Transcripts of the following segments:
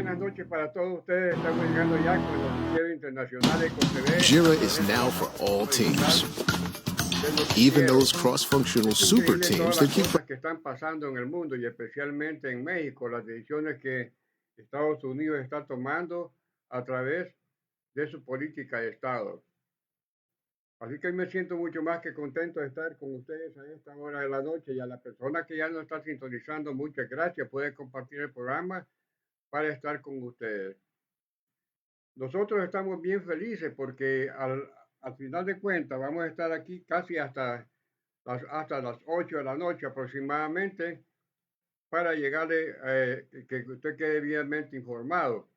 buenas noches para todos ustedes. Estamos llegando ya con el noticiero internacional EcoTV. JIRA is now for all teams, even those cross-functional super teams that keep... Todas las cosas que están pasando en el mundo y especialmente en México, las decisiones que Estados Unidos está tomando a través de su política de Estado. Así que me siento mucho más que contento de estar con ustedes a esta hora de la noche, y a la persona que ya nos está sintonizando, muchas gracias. Puede compartir el programa para estar con ustedes. Nosotros estamos bien felices porque al final de cuentas vamos a estar aquí casi hasta las 8 de la noche aproximadamente para llegarle que usted quede biemente informado.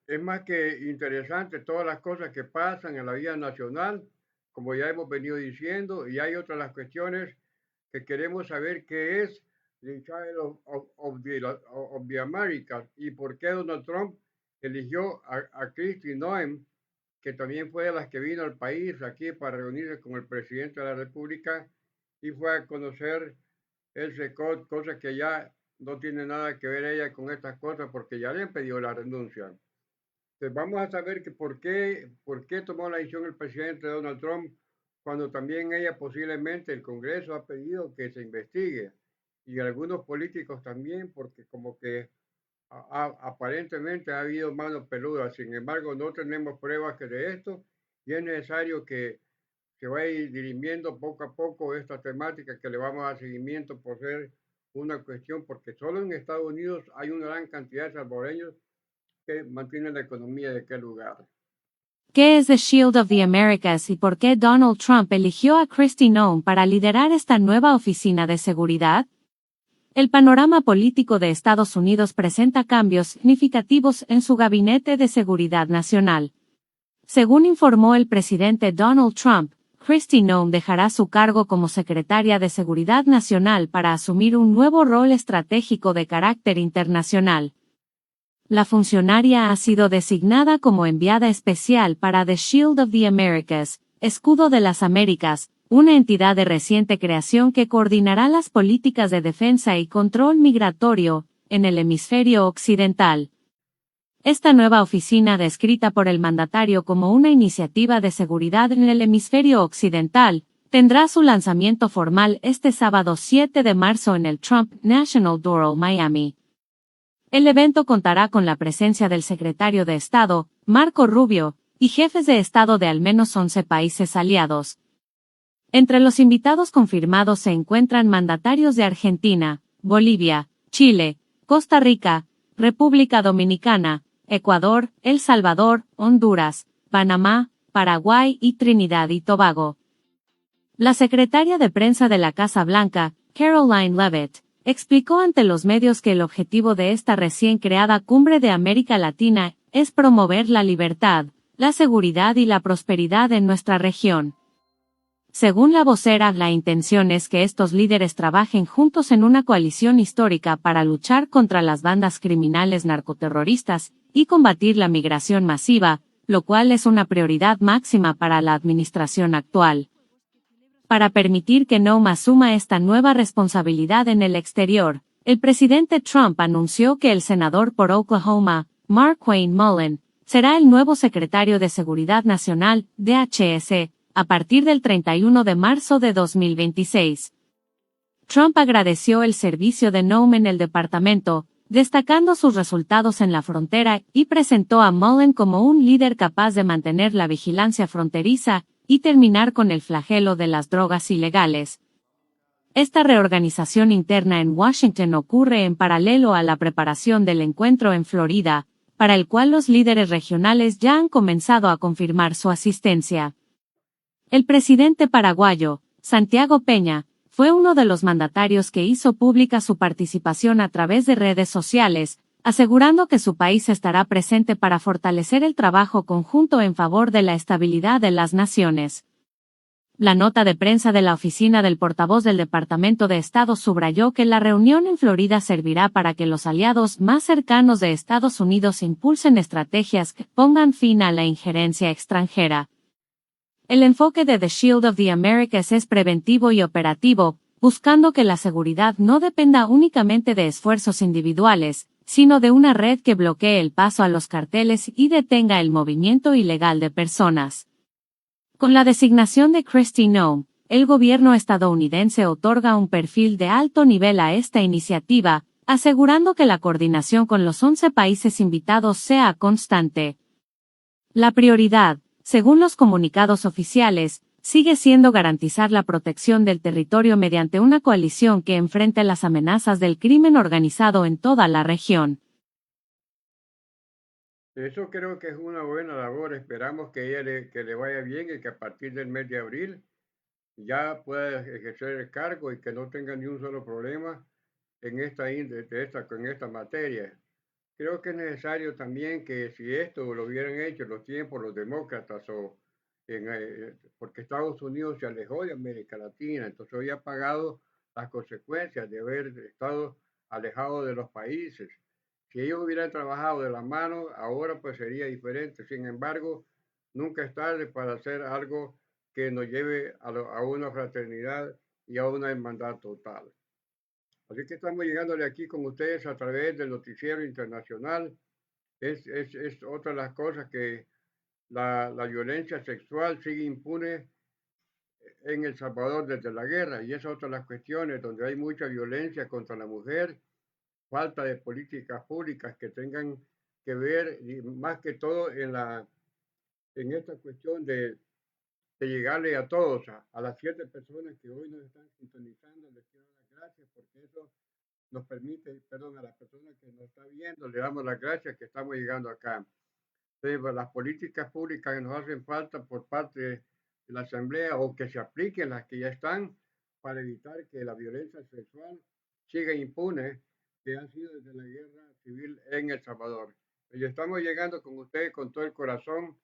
Es más que interesante todas las cosas que pasan en la vida nacional, como ya hemos venido diciendo, y hay otras las cuestiones que queremos saber qué es the Child of the Americas y por qué Donald Trump eligió a Kristi Noem, que también fue de las que vino al país aquí para reunirse con el presidente de la República y fue a conocer el SECOT, cosa que ya no tiene nada que ver ella con estas cosas porque ya le han pedido la renuncia. Entonces vamos a saber que por qué tomó la decisión el presidente Donald Trump cuando también ella posiblemente el Congreso ha pedido que se investigue y algunos políticos también, porque como que aparentemente ha habido manos peludas. Sin embargo, no tenemos pruebas que de esto y es necesario que se vaya dirimiendo poco a poco esta temática que le vamos a dar seguimiento por ser una cuestión, porque solo en Estados Unidos hay una gran cantidad de salvadoreños que mantienen la economía de aquel lugar. ¿Qué es The Shield of the Americas y por qué Donald Trump eligió a Kristi Noem para liderar esta nueva oficina de seguridad? El panorama político de Estados Unidos presenta cambios significativos en su gabinete de seguridad nacional. Según informó el presidente Donald Trump, Kristi Noem dejará su cargo como secretaria de Seguridad Nacional para asumir un nuevo rol estratégico de carácter internacional. La funcionaria ha sido designada como enviada especial para The Shield of the Americas, Escudo de las Américas, una entidad de reciente creación que coordinará las políticas de defensa y control migratorio en el hemisferio occidental. Esta nueva oficina, descrita por el mandatario como una iniciativa de seguridad en el hemisferio occidental, tendrá su lanzamiento formal este sábado 7 de marzo en el Trump National Doral, Miami. El evento contará con la presencia del secretario de Estado, Marco Rubio, y jefes de Estado de al menos 11 países aliados. Entre los invitados confirmados se encuentran mandatarios de Argentina, Bolivia, Chile, Costa Rica, República Dominicana, Ecuador, El Salvador, Honduras, Panamá, Paraguay y Trinidad y Tobago. La secretaria de prensa de la Casa Blanca, Caroline Leavitt, explicó ante los medios que el objetivo de esta recién creada Cumbre de América Latina es promover la libertad, la seguridad y la prosperidad en nuestra región. Según la vocera, la intención es que estos líderes trabajen juntos en una coalición histórica para luchar contra las bandas criminales narcoterroristas y combatir la migración masiva, lo cual es una prioridad máxima para la administración actual. Para permitir que Noem asuma esta nueva responsabilidad en el exterior, el presidente Trump anunció que el senador por Oklahoma, Markwayne Mullin, será el nuevo secretario de Seguridad Nacional, DHS, a partir del 31 de marzo de 2026. Trump agradeció el servicio de Noem en el departamento, destacando sus resultados en la frontera, y presentó a Mullin como un líder capaz de mantener la vigilancia fronteriza y terminar con el flagelo de las drogas ilegales. Esta reorganización interna en Washington ocurre en paralelo a la preparación del encuentro en Florida, para el cual los líderes regionales ya han comenzado a confirmar su asistencia. El presidente paraguayo, Santiago Peña, fue uno de los mandatarios que hizo pública su participación a través de redes sociales, asegurando que su país estará presente para fortalecer el trabajo conjunto en favor de la estabilidad de las naciones. La nota de prensa de la oficina del portavoz del Departamento de Estado subrayó que la reunión en Florida servirá para que los aliados más cercanos de Estados Unidos impulsen estrategias que pongan fin a la injerencia extranjera. El enfoque de The Shield of the Americas es preventivo y operativo, buscando que la seguridad no dependa únicamente de esfuerzos individuales, sino de una red que bloquee el paso a los carteles y detenga el movimiento ilegal de personas. Con la designación de Kristi Noem, el gobierno estadounidense otorga un perfil de alto nivel a esta iniciativa, asegurando que la coordinación con los 11 países invitados sea constante. La prioridad, según los comunicados oficiales, sigue siendo garantizar la protección del territorio mediante una coalición que enfrente las amenazas del crimen organizado en toda la región. Eso creo que es una buena labor. Esperamos que que le vaya bien y que a partir del mes de abril ya pueda ejercer el cargo y que no tenga ni un solo problema en esta materia. Creo que es necesario también que si esto lo hubieran hecho en los tiempos los demócratas porque Estados Unidos se alejó de América Latina, entonces había pagado las consecuencias de haber estado alejado de los países. Si ellos hubieran trabajado de la mano, ahora pues sería diferente. Sin embargo, nunca es tarde para hacer algo que nos lleve a una fraternidad y a una hermandad total. Así que estamos llegándole aquí con ustedes a través del noticiero internacional. Es otra de las cosas que la violencia sexual sigue impune en El Salvador desde la guerra, y es otra de las cuestiones donde hay mucha violencia contra la mujer, falta de políticas públicas que tengan que ver, y más que todo en esta cuestión de llegarle a todos, a las 7 personas que hoy nos están sintonizando. Les quiero dar las gracias porque eso nos permite, a las personas que nos están viendo, le damos las gracias que estamos llegando acá. Entonces, las políticas públicas que nos hacen falta por parte de la Asamblea o que se apliquen las que ya están para evitar que la violencia sexual siga impune, que ha sido desde la guerra civil en El Salvador. Y estamos llegando con ustedes con todo el corazón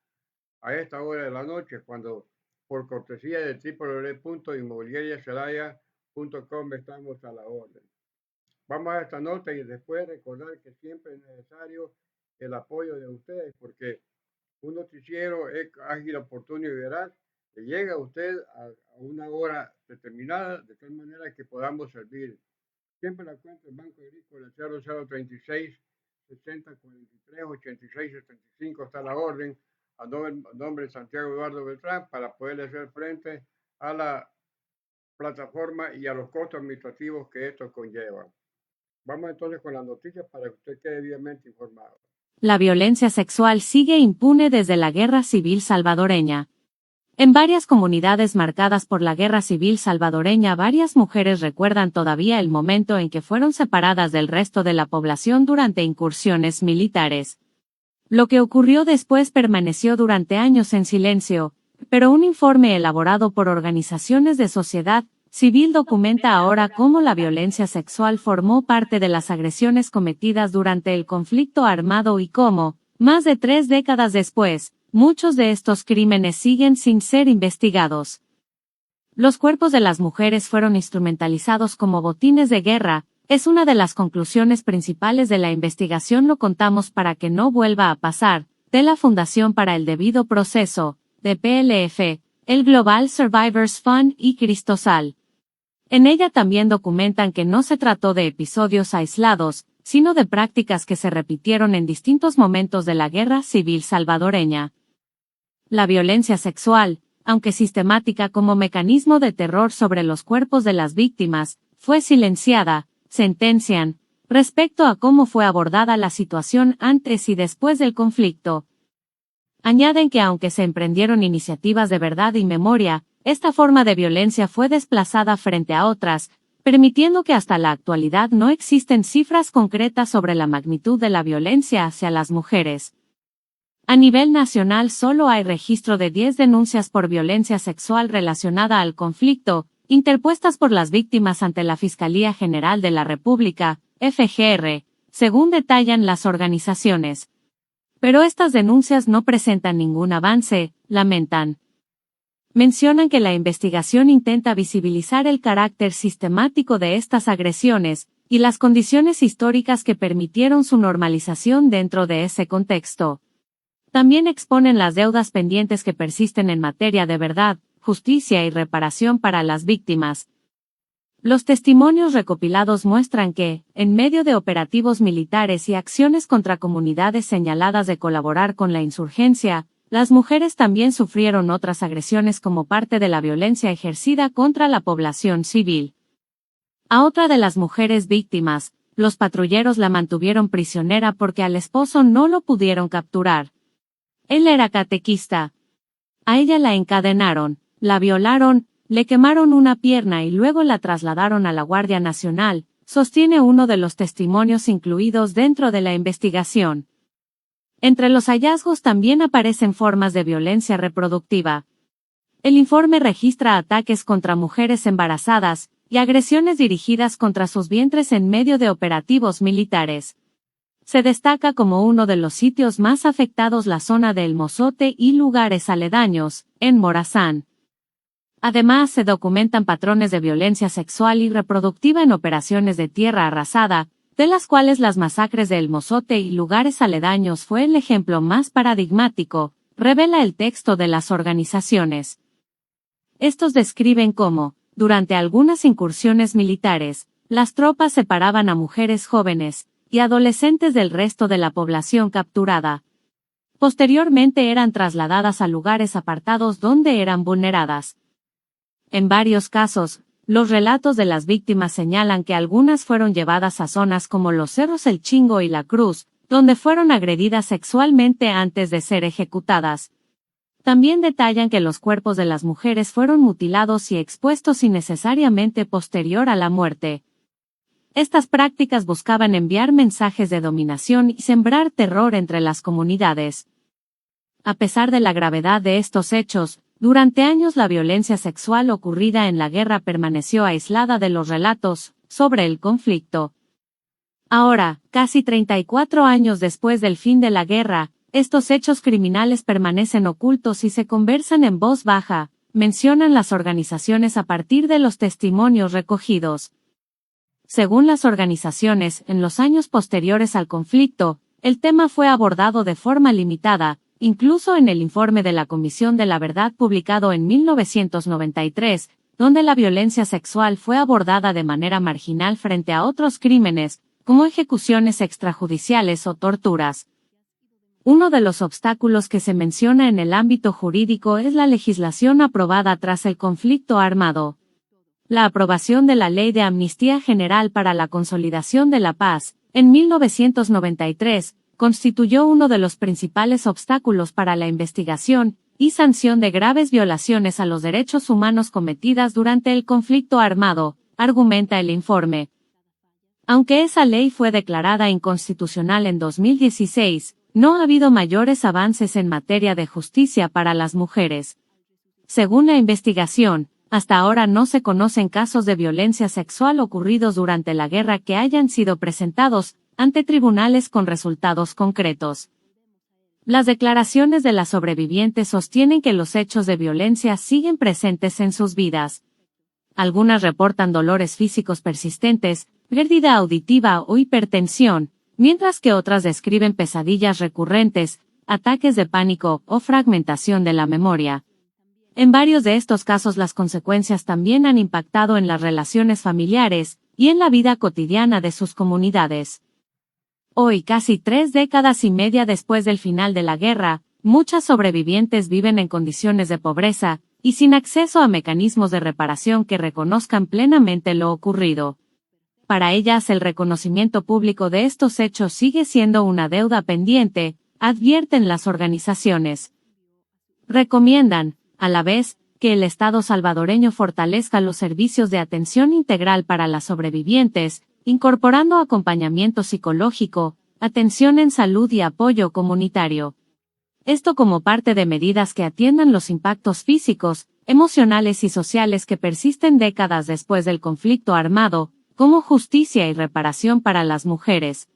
a esta hora de la noche, cuando por cortesía de www.inmobiliariacelaya.com estamos a la orden. Vamos a esta nota y después recordar que siempre es necesario el apoyo de ustedes, porque un noticiero es ágil, oportuno y veraz, que llega a usted a una hora determinada, de tal manera que podamos servir. Siempre la cuenta del Banco Agrícola 0036 6043 8675 está a la orden, a nombre de Santiago Eduardo Beltrán, para poder hacer frente a la plataforma y a los costos administrativos que esto conlleva. Vamos entonces con las noticias para que usted quede debidamente informado. La violencia sexual sigue impune desde la Guerra Civil Salvadoreña. En varias comunidades marcadas por la Guerra Civil Salvadoreña, varias mujeres recuerdan todavía el momento en que fueron separadas del resto de la población durante incursiones militares. Lo que ocurrió después permaneció durante años en silencio, pero un informe elaborado por organizaciones de sociedad civil documenta ahora cómo la violencia sexual formó parte de las agresiones cometidas durante el conflicto armado y cómo, más de 3 décadas después, muchos de estos crímenes siguen sin ser investigados. Los cuerpos de las mujeres fueron instrumentalizados como botines de guerra, es una de las conclusiones principales de la investigación. Lo contamos para que no vuelva a pasar, de la Fundación para el Debido Proceso, de PLF, el Global Survivors Fund y Cristosal. En ella también documentan que no se trató de episodios aislados, sino de prácticas que se repitieron en distintos momentos de la Guerra Civil Salvadoreña. La violencia sexual, aunque sistemática como mecanismo de terror sobre los cuerpos de las víctimas, fue silenciada, sentencian, respecto a cómo fue abordada la situación antes y después del conflicto. Añaden que aunque se emprendieron iniciativas de verdad y memoria, esta forma de violencia fue desplazada frente a otras, permitiendo que hasta la actualidad no existen cifras concretas sobre la magnitud de la violencia hacia las mujeres. A nivel nacional solo hay registro de 10 denuncias por violencia sexual relacionada al conflicto, interpuestas por las víctimas ante la Fiscalía General de la República, FGR, según detallan las organizaciones. Pero estas denuncias no presentan ningún avance, lamentan. Mencionan que la investigación intenta visibilizar el carácter sistemático de estas agresiones, y las condiciones históricas que permitieron su normalización dentro de ese contexto. También exponen las deudas pendientes que persisten en materia de verdad, justicia y reparación para las víctimas. Los testimonios recopilados muestran que, en medio de operativos militares y acciones contra comunidades señaladas de colaborar con la insurgencia, las mujeres también sufrieron otras agresiones como parte de la violencia ejercida contra la población civil. A otra de las mujeres víctimas, los patrulleros la mantuvieron prisionera porque al esposo no lo pudieron capturar. Él era catequista. A ella la encadenaron, la violaron, le quemaron una pierna y luego la trasladaron a la Guardia Nacional, sostiene uno de los testimonios incluidos dentro de la investigación. Entre los hallazgos también aparecen formas de violencia reproductiva. El informe registra ataques contra mujeres embarazadas y agresiones dirigidas contra sus vientres en medio de operativos militares. Se destaca como uno de los sitios más afectados la zona de El Mozote y lugares aledaños, en Morazán. Además, se documentan patrones de violencia sexual y reproductiva en operaciones de tierra arrasada, de las cuales las masacres de El Mozote y lugares aledaños fue el ejemplo más paradigmático, revela el texto de las organizaciones. Estos describen cómo, durante algunas incursiones militares, las tropas separaban a mujeres jóvenes y adolescentes del resto de la población capturada. Posteriormente eran trasladadas a lugares apartados donde eran vulneradas. En varios casos, los relatos de las víctimas señalan que algunas fueron llevadas a zonas como los Cerros El Chingo y La Cruz, donde fueron agredidas sexualmente antes de ser ejecutadas. También detallan que los cuerpos de las mujeres fueron mutilados y expuestos innecesariamente posterior a la muerte. Estas prácticas buscaban enviar mensajes de dominación y sembrar terror entre las comunidades. A pesar de la gravedad de estos hechos, durante años la violencia sexual ocurrida en la guerra permaneció aislada de los relatos sobre el conflicto. Ahora, casi 34 años después del fin de la guerra, estos hechos criminales permanecen ocultos y se conversan en voz baja, mencionan las organizaciones a partir de los testimonios recogidos. Según las organizaciones, en los años posteriores al conflicto, el tema fue abordado de forma limitada, incluso en el informe de la Comisión de la Verdad publicado en 1993, donde la violencia sexual fue abordada de manera marginal frente a otros crímenes, como ejecuciones extrajudiciales o torturas. Uno de los obstáculos que se menciona en el ámbito jurídico es la legislación aprobada tras el conflicto armado. La aprobación de la Ley de Amnistía General para la Consolidación de la Paz, en 1993, constituyó uno de los principales obstáculos para la investigación y sanción de graves violaciones a los derechos humanos cometidas durante el conflicto armado, argumenta el informe. Aunque esa ley fue declarada inconstitucional en 2016, no ha habido mayores avances en materia de justicia para las mujeres. Según la investigación, hasta ahora no se conocen casos de violencia sexual ocurridos durante la guerra que hayan sido presentados ante tribunales con resultados concretos. Las declaraciones de las sobrevivientes sostienen que los hechos de violencia siguen presentes en sus vidas. Algunas reportan dolores físicos persistentes, pérdida auditiva o hipertensión, mientras que otras describen pesadillas recurrentes, ataques de pánico o fragmentación de la memoria. En varios de estos casos las consecuencias también han impactado en las relaciones familiares y en la vida cotidiana de sus comunidades. Hoy, casi 3 décadas y media después del final de la guerra, muchas sobrevivientes viven en condiciones de pobreza y sin acceso a mecanismos de reparación que reconozcan plenamente lo ocurrido. Para ellas el reconocimiento público de estos hechos sigue siendo una deuda pendiente, advierten las organizaciones. Recomiendan, a la vez, que el Estado salvadoreño fortalezca los servicios de atención integral para las sobrevivientes, incorporando acompañamiento psicológico, atención en salud y apoyo comunitario. Esto como parte de medidas que atiendan los impactos físicos, emocionales y sociales que persisten décadas después del conflicto armado, como justicia y reparación para las mujeres.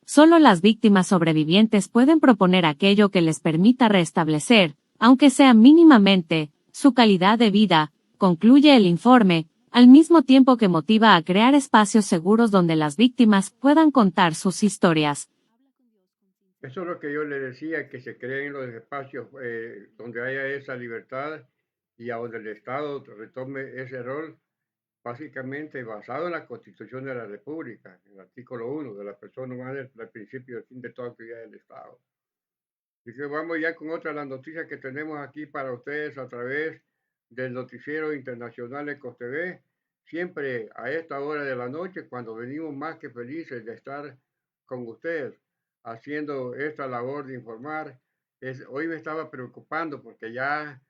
Solo las víctimas sobrevivientes pueden proponer aquello que les permita restablecer, aunque sea mínimamente, su calidad de vida, concluye el informe, al mismo tiempo que motiva a crear espacios seguros donde las víctimas puedan contar sus historias. Eso es lo que yo le decía, que se creen los espacios donde haya esa libertad y a donde el Estado retome ese rol básicamente basado en la Constitución de la República, en el artículo 1 de la persona humana, el principio del fin de toda actividad del Estado. Así que vamos ya con otra de las noticias que tenemos aquí para ustedes a través del noticiero internacional ECOS-TV, siempre a esta hora de la noche, cuando venimos más que felices de estar con ustedes, haciendo esta labor de informar. Hoy me estaba preocupando porque ya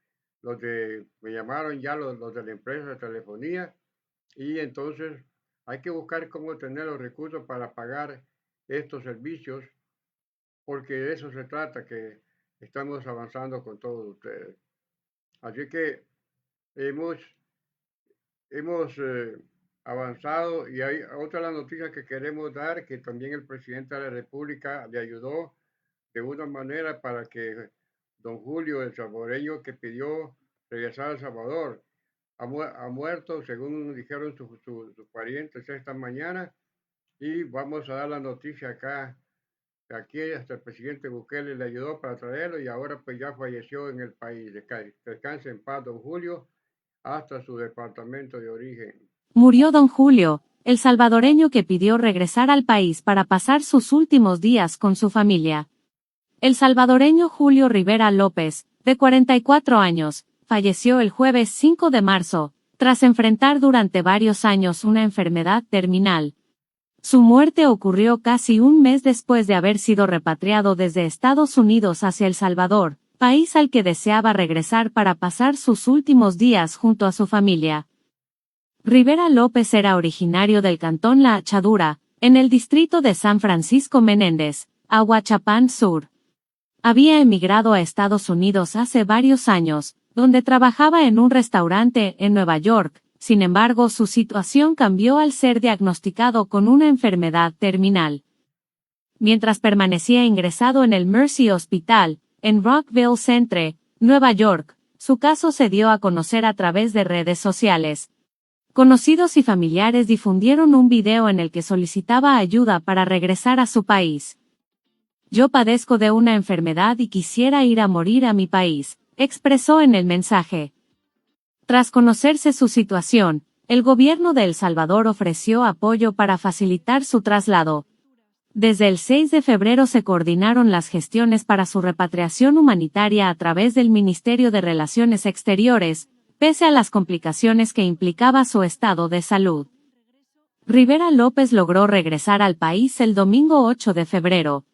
me llamaron ya los de la empresa de telefonía y entonces hay que buscar cómo tener los recursos para pagar estos servicios porque de eso se trata, que estamos avanzando con todos ustedes. Así que hemos, hemos avanzado y hay otra de las noticias que queremos dar, que también el presidente de la República le ayudó de una manera para que don Julio, el salvadoreño que pidió regresar a El Salvador, ha muerto, según dijeron sus parientes esta mañana, y vamos a dar la noticia acá. Aquí hasta el presidente Bukele le ayudó para traerlo y ahora pues ya falleció en el país. Descanse en paz, don Julio, hasta su departamento de origen. Murió don Julio, el salvadoreño que pidió regresar al país para pasar sus últimos días con su familia. El salvadoreño Julio Rivera López, de 44 años, falleció el jueves 5 de marzo, tras enfrentar durante varios años una enfermedad terminal. Su muerte ocurrió casi un mes después de haber sido repatriado desde Estados Unidos hacia El Salvador, país al que deseaba regresar para pasar sus últimos días junto a su familia. Rivera López era originario del cantón La Achadura, en el distrito de San Francisco Menéndez, Ahuachapán Sur. Había emigrado a Estados Unidos hace varios años, donde trabajaba en un restaurante en Nueva York. Sin embargo, su situación cambió al ser diagnosticado con una enfermedad terminal. Mientras permanecía ingresado en el Mercy Hospital, en Rockville Centre, Nueva York, su caso se dio a conocer a través de redes sociales. Conocidos y familiares difundieron un video en el que solicitaba ayuda para regresar a su país. Yo padezco de una enfermedad y quisiera ir a morir a mi país, expresó en el mensaje. Tras conocerse su situación, el gobierno de El Salvador ofreció apoyo para facilitar su traslado. Desde el 6 de febrero se coordinaron las gestiones para su repatriación humanitaria a través del Ministerio de Relaciones Exteriores, pese a las complicaciones que implicaba su estado de salud. Rivera López logró regresar al país el domingo 8 de febrero.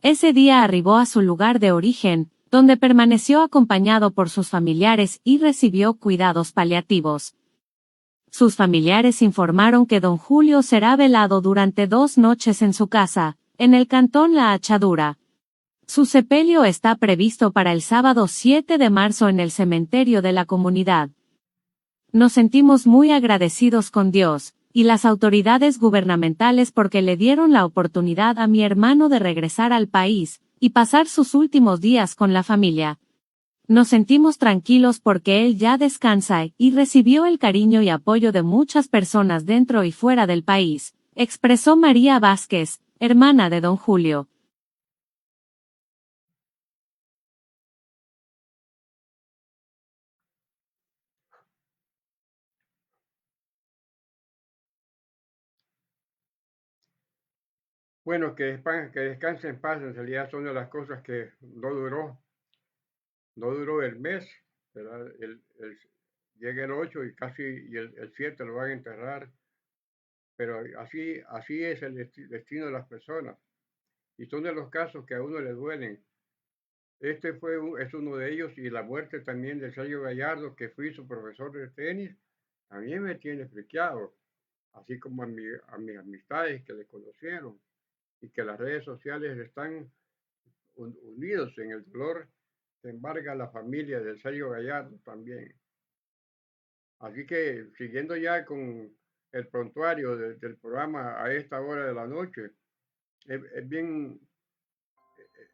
Ese día arribó a su lugar de origen, donde permaneció acompañado por sus familiares y recibió cuidados paliativos. Sus familiares informaron que don Julio será velado durante 2 noches en su casa, en el cantón La Achadura. Su sepelio está previsto para el sábado 7 de marzo en el cementerio de la comunidad. Nos sentimos muy agradecidos con Dios y las autoridades gubernamentales porque le dieron la oportunidad a mi hermano de regresar al país y pasar sus últimos días con la familia. Nos sentimos tranquilos porque él ya descansa y recibió el cariño y apoyo de muchas personas dentro y fuera del país, expresó María Vázquez, hermana de don Julio. Bueno, que descanse en paz, en realidad son de las cosas que no duró el mes, ¿verdad? Llega el 8 y casi el 7 lo van a enterrar, pero así es el destino de las personas. Y son de los casos que a uno le duelen. Es uno de ellos y la muerte también de Sergio Gallardo, que fui su profesor de tenis, también me tiene friqueado, así como a mis amistades que le conocieron y que las redes sociales están unidos en el dolor que embarga la familia de Sergio Gallardo también. Así que siguiendo ya con el prontuario del programa a esta hora de la noche, es bien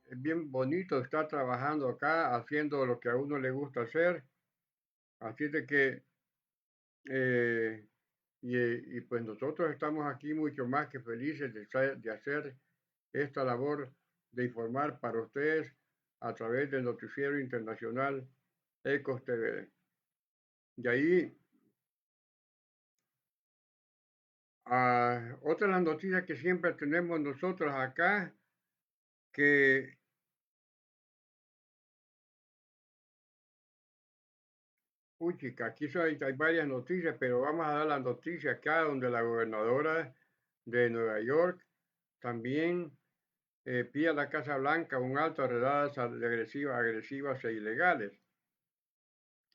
es bien bonito estar trabajando acá, haciendo lo que a uno le gusta hacer. Así de que, eh, y pues nosotros estamos aquí mucho más que felices de hacer esta labor de informar para ustedes a través del noticiero internacional ECOS TV. Y ahí Otra de las noticias que siempre tenemos nosotros acá, que puchica, aquí hay varias noticias, pero vamos a dar la noticia acá donde la gobernadora de Nueva York también pide a la Casa Blanca un alto a redadas agresivas e ilegales.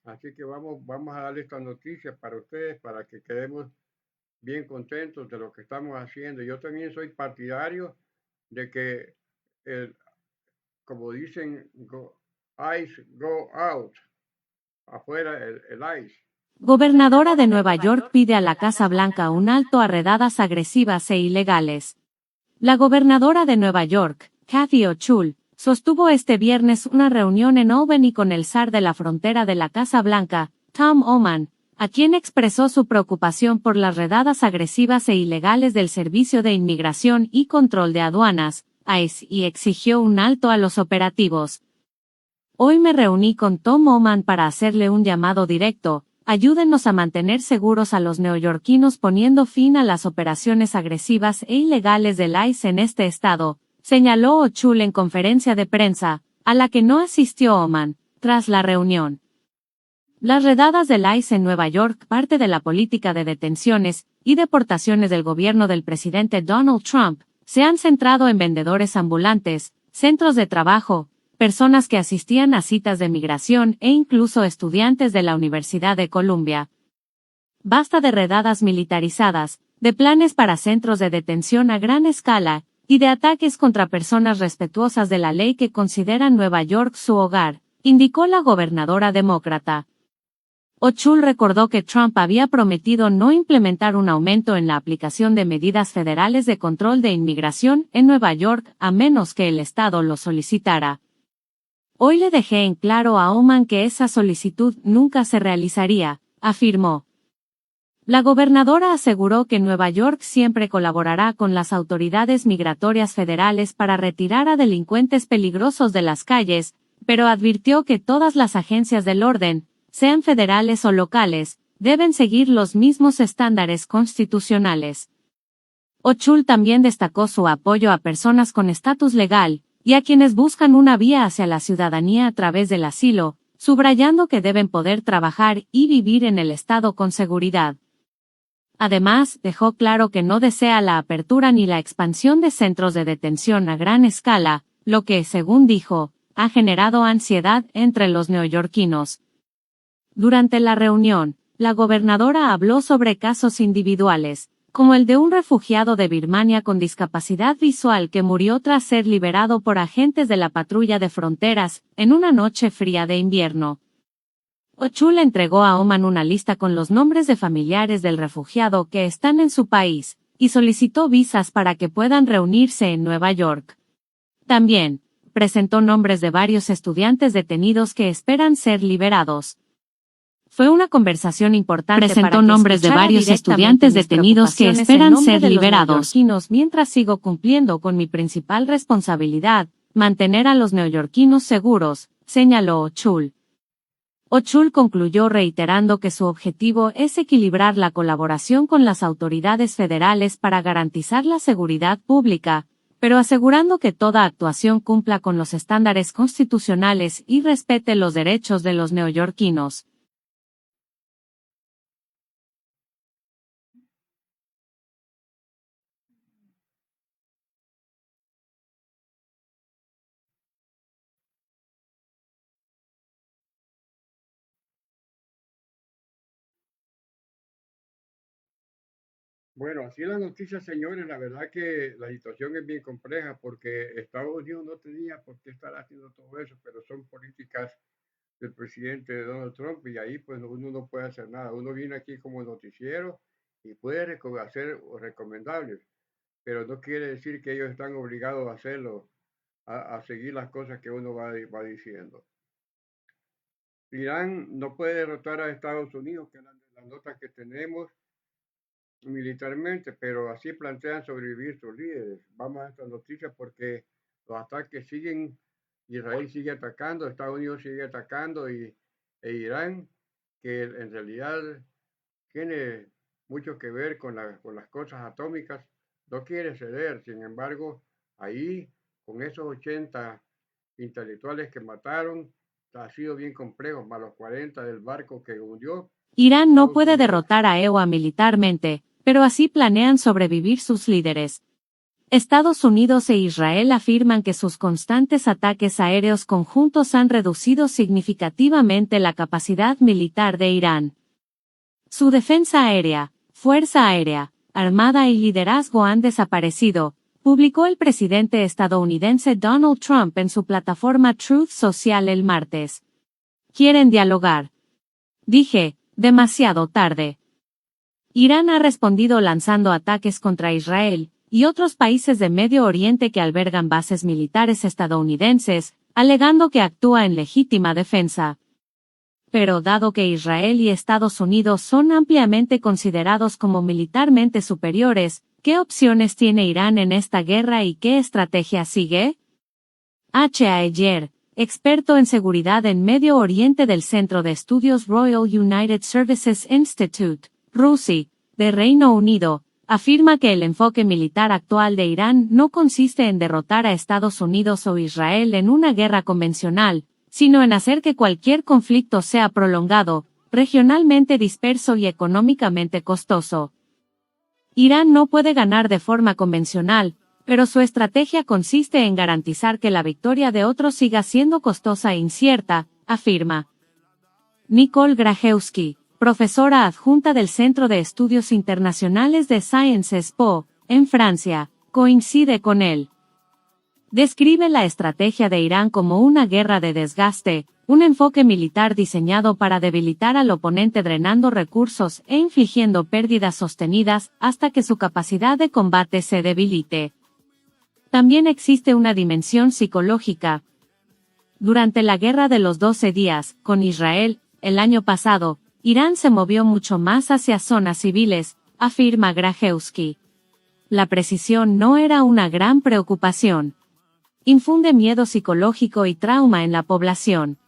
Así que vamos a darle esta noticia para ustedes, para que quedemos bien contentos de lo que estamos haciendo. Yo también soy partidario de que, como dicen, ICE go out, afuera el ICE. Gobernadora de Nueva York pide a la Casa Blanca un alto a redadas agresivas e ilegales. La gobernadora de Nueva York, Kathy Hochul, sostuvo este viernes una reunión en Albany con el zar de la frontera de la Casa Blanca, Tom Homan, a quien expresó su preocupación por las redadas agresivas e ilegales del Servicio de Inmigración y Control de Aduanas, ICE, y exigió un alto a los operativos. Hoy me reuní con Tom Homan para hacerle un llamado directo: ayúdenos a mantener seguros a los neoyorquinos poniendo fin a las operaciones agresivas e ilegales del ICE en este estado, señaló Hochul en conferencia de prensa, a la que no asistió Homan, tras la reunión. Las redadas del ICE en Nueva York, parte de la política de detenciones y deportaciones del gobierno del presidente Donald Trump, se han centrado en vendedores ambulantes, centros de trabajo, personas que asistían a citas de migración e incluso estudiantes de la Universidad de Columbia. Basta de redadas militarizadas, de planes para centros de detención a gran escala, y de ataques contra personas respetuosas de la ley que consideran Nueva York su hogar, indicó la gobernadora demócrata. Hochul recordó que Trump había prometido no implementar un aumento en la aplicación de medidas federales de control de inmigración en Nueva York a menos que el estado lo solicitara. Hoy le dejé en claro a Homan que esa solicitud nunca se realizaría, afirmó. La gobernadora aseguró que Nueva York siempre colaborará con las autoridades migratorias federales para retirar a delincuentes peligrosos de las calles, pero advirtió que todas las agencias del orden, sean federales o locales, deben seguir los mismos estándares constitucionales. Hochul también destacó su apoyo a personas con estatus legal, y a quienes buscan una vía hacia la ciudadanía a través del asilo, subrayando que deben poder trabajar y vivir en el estado con seguridad. Además, dejó claro que no desea la apertura ni la expansión de centros de detención a gran escala, lo que, según dijo, ha generado ansiedad entre los neoyorquinos. Durante la reunión, la gobernadora habló sobre casos individuales, como el de un refugiado de Birmania con discapacidad visual que murió tras ser liberado por agentes de la patrulla de fronteras, en una noche fría de invierno. Hochul entregó a Homan una lista con los nombres de familiares del refugiado que están en su país, y solicitó visas para que puedan reunirse en Nueva York. También, presentó nombres de varios estudiantes detenidos que esperan ser liberados. Fue una conversación importante. Presentó nombres de varios estudiantes detenidos que esperan ser liberados. Mientras sigo cumpliendo con mi principal responsabilidad, mantener a los neoyorquinos seguros, señaló Hochul. Hochul concluyó reiterando que su objetivo es equilibrar la colaboración con las autoridades federales para garantizar la seguridad pública, pero asegurando que toda actuación cumpla con los estándares constitucionales y respete los derechos de los neoyorquinos. Bueno, así las noticias, señores, la verdad que la situación es bien compleja porque Estados Unidos no tenía por qué estar haciendo todo eso, pero son políticas del presidente Donald Trump y ahí pues uno no puede hacer nada. Uno viene aquí como noticiero y puede hacer recomendables, pero no quiere decir que ellos están obligados a hacerlo, a seguir las cosas que uno va diciendo. Irán no puede derrotar a Estados Unidos, que es la nota que tenemos militarmente, pero así plantean sobrevivir sus líderes. Vamos a esta noticia porque los ataques siguen, Israel sigue atacando, Estados Unidos sigue atacando e Irán, que en realidad tiene mucho que ver con las cosas atómicas, no quiere ceder. Sin embargo, ahí, con esos 80 intelectuales que mataron, ha sido bien complejo, más los 40 del barco que hundió. Irán no Estados puede Unidos. derrotar a EUA militarmente, pero así planean sobrevivir sus líderes. Estados Unidos e Israel afirman que sus constantes ataques aéreos conjuntos han reducido significativamente la capacidad militar de Irán. Su defensa aérea, fuerza aérea, armada y liderazgo han desaparecido, publicó el presidente estadounidense Donald Trump en su plataforma Truth Social el martes. ¿Quieren dialogar? Dije, demasiado tarde. Irán ha respondido lanzando ataques contra Israel y otros países de Medio Oriente que albergan bases militares estadounidenses, alegando que actúa en legítima defensa. Pero dado que Israel y Estados Unidos son ampliamente considerados como militarmente superiores, ¿qué opciones tiene Irán en esta guerra y qué estrategia sigue? H. Ayer, experto en seguridad en Medio Oriente del Centro de Estudios Royal United Services Institute, RUSI, de Reino Unido, afirma que el enfoque militar actual de Irán no consiste en derrotar a Estados Unidos o Israel en una guerra convencional, sino en hacer que cualquier conflicto sea prolongado, regionalmente disperso y económicamente costoso. Irán no puede ganar de forma convencional, pero su estrategia consiste en garantizar que la victoria de otros siga siendo costosa e incierta, afirma. Nicole Grajewski, profesora adjunta del Centro de Estudios Internacionales de Sciences Po, en Francia, coincide con él. Describe la estrategia de Irán como una guerra de desgaste, un enfoque militar diseñado para debilitar al oponente drenando recursos e infligiendo pérdidas sostenidas hasta que su capacidad de combate se debilite. También existe una dimensión psicológica. Durante la Guerra de los 12 días, con Israel, el año pasado, Irán se movió mucho más hacia zonas civiles, afirma Grajewski. La precisión no era una gran preocupación. Infunde miedo psicológico y trauma en la población.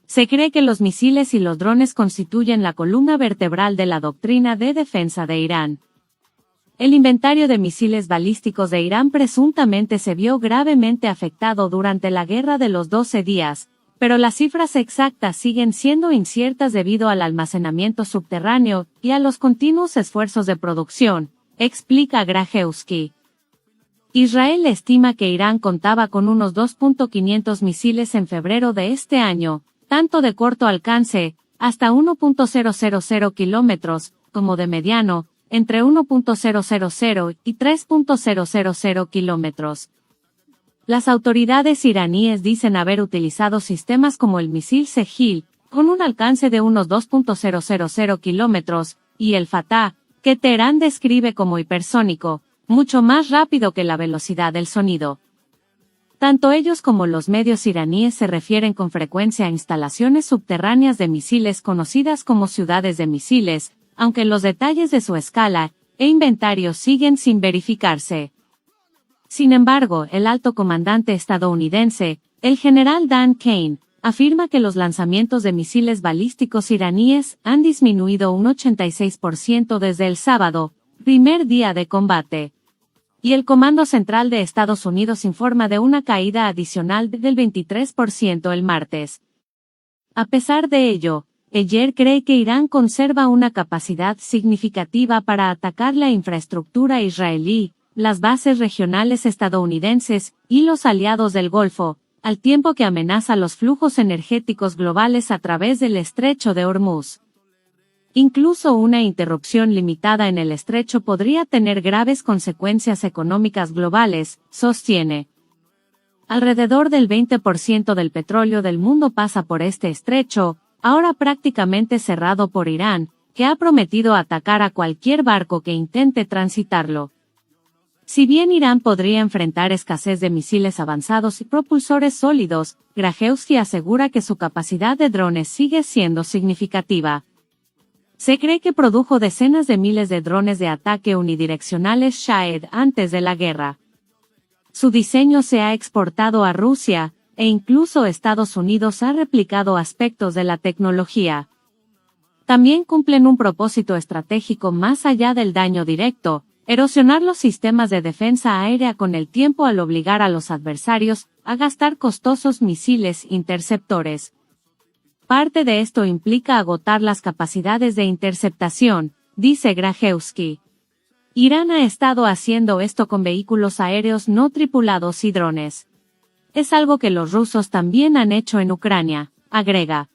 Se cree que los misiles y los drones constituyen la columna vertebral de la doctrina de defensa de Irán. El inventario de misiles balísticos de Irán presuntamente se vio gravemente afectado durante la Guerra de los 12 días, pero las cifras exactas siguen siendo inciertas debido al almacenamiento subterráneo y a los continuos esfuerzos de producción, explica Grajewski. Israel estima que Irán contaba con unos 2.500 misiles en febrero de este año, tanto de corto alcance, hasta 1.000 kilómetros, como de mediano, entre 1.000 y 3.000 kilómetros. Las autoridades iraníes dicen haber utilizado sistemas como el misil Segil, con un alcance de unos 2.000 kilómetros, y el Fatah, que Teherán describe como hipersónico, mucho más rápido que la velocidad del sonido. Tanto ellos como los medios iraníes se refieren con frecuencia a instalaciones subterráneas de misiles conocidas como ciudades de misiles, aunque los detalles de su escala e inventario siguen sin verificarse. Sin embargo, el alto comandante estadounidense, el general Dan Kane, afirma que los lanzamientos de misiles balísticos iraníes han disminuido un 86% desde el sábado, primer día de combate. Y el Comando Central de Estados Unidos informa de una caída adicional del 23% el martes. A pesar de ello, Ayer cree que Irán conserva una capacidad significativa para atacar la infraestructura israelí, las bases regionales estadounidenses y los aliados del Golfo, al tiempo que amenaza los flujos energéticos globales a través del estrecho de Hormuz. Incluso una interrupción limitada en el estrecho podría tener graves consecuencias económicas globales, sostiene. Alrededor del 20% del petróleo del mundo pasa por este estrecho, ahora prácticamente cerrado por Irán, que ha prometido atacar a cualquier barco que intente transitarlo. Si bien Irán podría enfrentar escasez de misiles avanzados y propulsores sólidos, Grajewski asegura que su capacidad de drones sigue siendo significativa. Se cree que produjo decenas de miles de drones de ataque unidireccionales Shahed antes de la guerra. Su diseño se ha exportado a Rusia, e incluso Estados Unidos ha replicado aspectos de la tecnología. también cumplen un propósito estratégico más allá del daño directo: erosionar los sistemas de defensa aérea con el tiempo al obligar a los adversarios a gastar costosos misiles interceptores. Parte de esto implica agotar las capacidades de interceptación, dice Grajewski. Irán ha estado haciendo esto con vehículos aéreos no tripulados y drones. Es algo que los rusos también han hecho en Ucrania, agrega.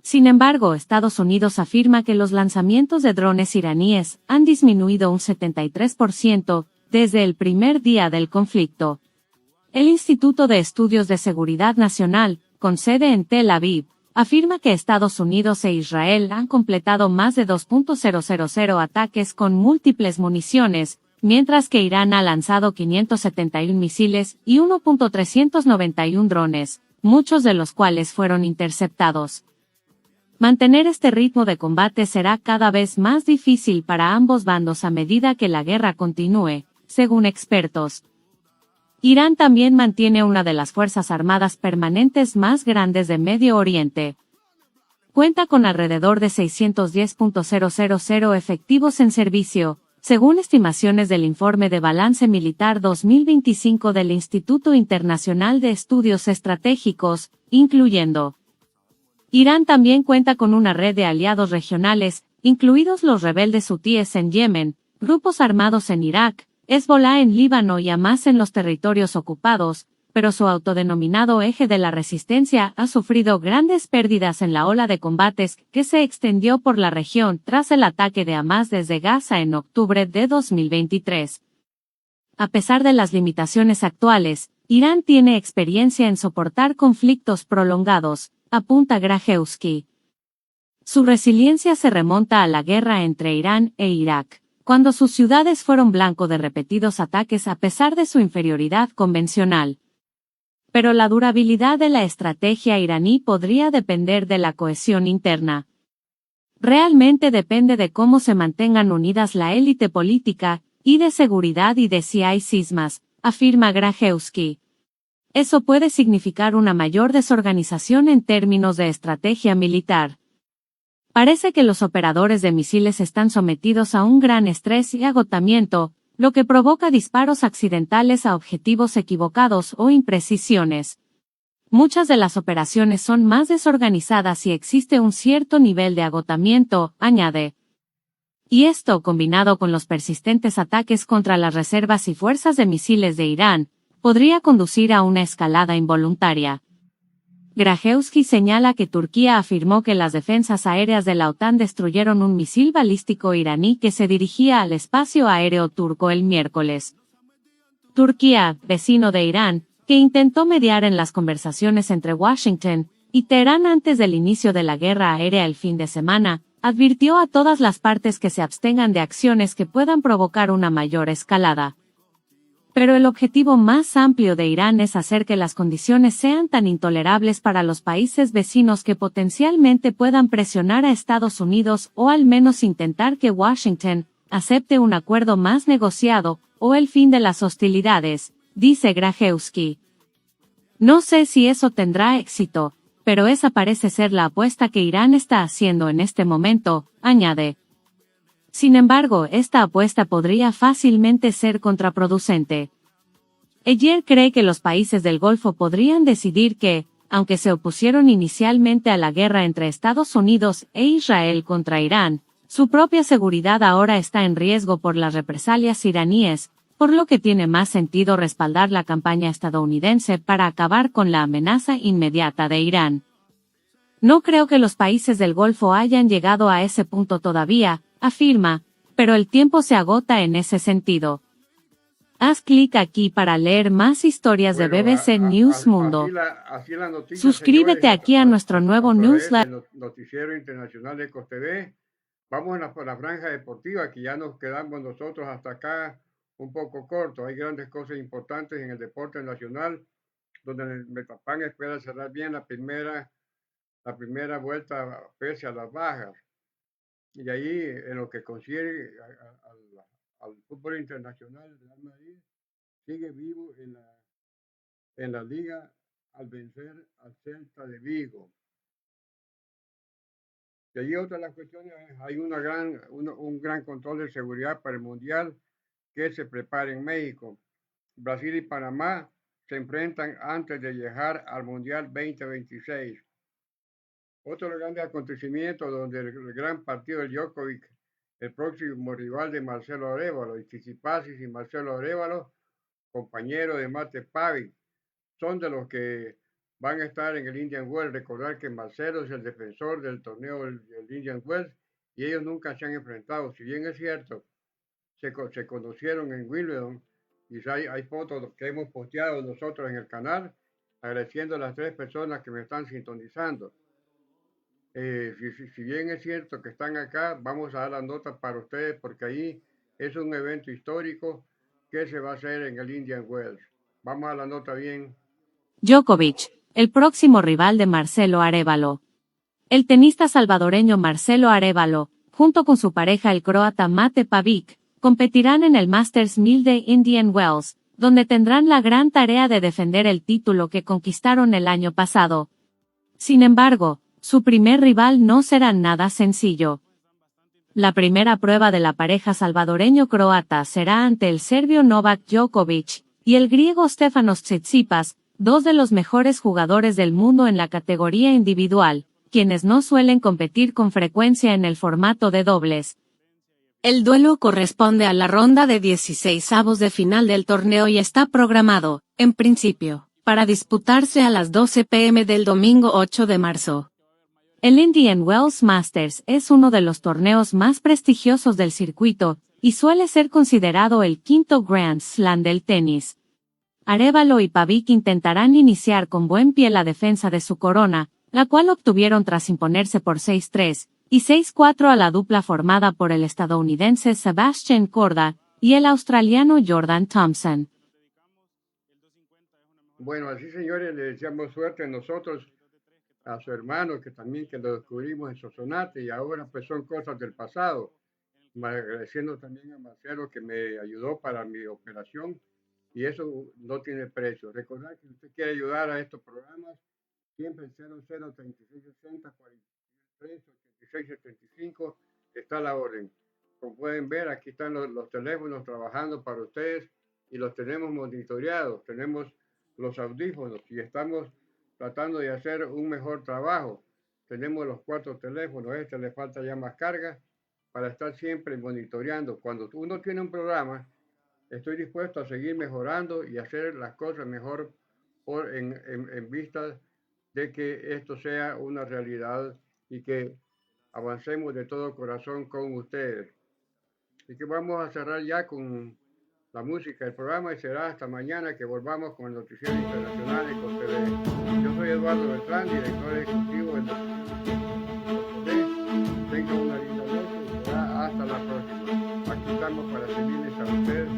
Sin embargo, Estados Unidos afirma que los lanzamientos de drones iraníes han disminuido un 73% desde el primer día del conflicto. El Instituto de Estudios de Seguridad Nacional, con sede en Tel Aviv, afirma que Estados Unidos e Israel han completado más de 2.000 ataques con múltiples municiones, mientras que Irán ha lanzado 571 misiles y 1.391 drones, muchos de los cuales fueron interceptados. Mantener este ritmo de combate será cada vez más difícil para ambos bandos a medida que la guerra continúe, según expertos. Irán también mantiene una de las fuerzas armadas permanentes más grandes de Medio Oriente. Cuenta con alrededor de 610.000 efectivos en servicio, según estimaciones del Informe de Balance Militar 2025 del Instituto Internacional de Estudios Estratégicos, incluyendo. Irán también cuenta con una red de aliados regionales, incluidos los rebeldes hutíes en Yemen, grupos armados en Irak, Hezbolá en Líbano y Hamás en los territorios ocupados, pero su autodenominado eje de la resistencia ha sufrido grandes pérdidas en la ola de combates que se extendió por la región tras el ataque de Hamás desde Gaza en octubre de 2023. A pesar de las limitaciones actuales, Irán tiene experiencia en soportar conflictos prolongados, apunta Grajewski. Su resiliencia se remonta a la guerra entre Irán e Irak, cuando sus ciudades fueron blanco de repetidos ataques a pesar de su inferioridad convencional. Pero la durabilidad de la estrategia iraní podría depender de la cohesión interna. Realmente depende de cómo se mantengan unidas la élite política y de seguridad y de si hay cismas, afirma Grajewski. Eso puede significar una mayor desorganización en términos de estrategia militar. Parece que los operadores de misiles están sometidos a un gran estrés y agotamiento, lo que provoca disparos accidentales a objetivos equivocados o imprecisiones. Muchas de las operaciones son más desorganizadas y existe un cierto nivel de agotamiento, añade. Y esto, combinado con los persistentes ataques contra las reservas y fuerzas de misiles de Irán, podría conducir a una escalada involuntaria. Grajewski señala que Turquía afirmó que las defensas aéreas de la OTAN destruyeron un misil balístico iraní que se dirigía al espacio aéreo turco el miércoles. Turquía, vecino de Irán, que intentó mediar en las conversaciones entre Washington y Teherán antes del inicio de la guerra aérea el fin de semana, advirtió a todas las partes que se abstengan de acciones que puedan provocar una mayor escalada. Pero el objetivo más amplio de Irán es hacer que las condiciones sean tan intolerables para los países vecinos que potencialmente puedan presionar a Estados Unidos o al menos intentar que Washington acepte un acuerdo más negociado o el fin de las hostilidades, dice Grajewski. No sé si eso tendrá éxito, pero esa parece ser la apuesta que Irán está haciendo en este momento, añade. Sin embargo, esta apuesta podría fácilmente ser contraproducente. Ayer cree que los países del Golfo podrían decidir que, aunque se opusieron inicialmente a la guerra entre Estados Unidos e Israel contra Irán, su propia seguridad ahora está en riesgo por las represalias iraníes, por lo que tiene más sentido respaldar la campaña estadounidense para acabar con la amenaza inmediata de Irán. No creo que los países del Golfo hayan llegado a ese punto todavía, afirma, pero el tiempo se agota en ese sentido. Haz clic aquí para leer más historias de BBC News Mundo. Así la noticia, Suscríbete señores, aquí a nuestro nuevo newsletter. Noticiero Internacional de COSTV. Vamos a la franja deportiva, que ya nos quedamos nosotros hasta acá un poco cortos. Hay grandes cosas importantes en el deporte nacional, donde el Metapan espera cerrar bien la primera vuelta pese a las bajas. Y ahí, en lo que concierne al fútbol internacional, el Real Madrid sigue vivo en la liga al vencer al Celta de Vigo. Y allí otra de las cuestiones, hay un gran control de seguridad para el Mundial que se prepara en México. Brasil y Panamá se enfrentan antes de llegar al Mundial 2026. Otro grande acontecimiento donde el gran partido de Djokovic, el próximo rival de Marcelo Arévalo, y Tsitsipas y Marcelo Arévalo, compañero de Mate Pavic, son de los que van a estar en el Indian Wells. Recordar que Marcelo es el defensor del torneo del Indian Wells y ellos nunca se han enfrentado. Si bien es cierto, se conocieron en Wimbledon y hay fotos que hemos posteado nosotros en el canal, agradeciendo a las 3 personas que me están sintonizando. Si bien es cierto que están acá, vamos a dar la nota para ustedes porque ahí es un evento histórico que se va a hacer en el Indian Wells. Vamos a la nota bien. Djokovic, el próximo rival de Marcelo Arévalo. El tenista salvadoreño Marcelo Arévalo, junto con su pareja el croata Mate Pavic, competirán en el Masters 1000 de Indian Wells, donde tendrán la gran tarea de defender el título que conquistaron el año pasado. Sin embargo, su primer rival no será nada sencillo. La primera prueba de la pareja salvadoreño-croata será ante el serbio Novak Djokovic y el griego Stefanos Tsitsipas, dos de los mejores jugadores del mundo en la categoría individual, quienes no suelen competir con frecuencia en el formato de dobles. El duelo corresponde a la ronda de 16avos de final del torneo y está programado, en principio, para disputarse a las 12 p.m. del domingo 8 de marzo. El Indian Wells Masters es uno de los torneos más prestigiosos del circuito, y suele ser considerado el quinto Grand Slam del tenis. Arévalo y Pavic intentarán iniciar con buen pie la defensa de su corona, la cual obtuvieron tras imponerse por 6-3 y 6-4 a la dupla formada por el estadounidense Sebastian Korda y el australiano Jordan Thompson. Bueno, así señores, le deseamos suerte a nosotros, a su hermano, que también que lo descubrimos en Sonsonate y ahora pues son cosas del pasado. Agradeciendo también a Marcelo que me ayudó para mi operación y eso no tiene precio. Recordar que si usted quiere ayudar a estos programas, siempre 003660 43 86 75 está la orden. Como pueden ver, aquí están los teléfonos trabajando para ustedes y los tenemos monitoreados. Tenemos los audífonos y estamos tratando de hacer un mejor trabajo. Tenemos los 4 teléfonos, le falta ya más carga para estar siempre monitoreando. Cuando uno tiene un programa, estoy dispuesto a seguir mejorando y hacer las cosas mejor en vista de que esto sea una realidad y que avancemos de todo corazón con ustedes. Así que vamos a cerrar ya con la música del programa y será hasta mañana que volvamos con el Noticiero Internacional de COTV. Yo soy Eduardo Beltrán, director ejecutivo del Noticiero TV. Tengan una linda noche y será hasta la próxima. Aquí estamos para servirles a ustedes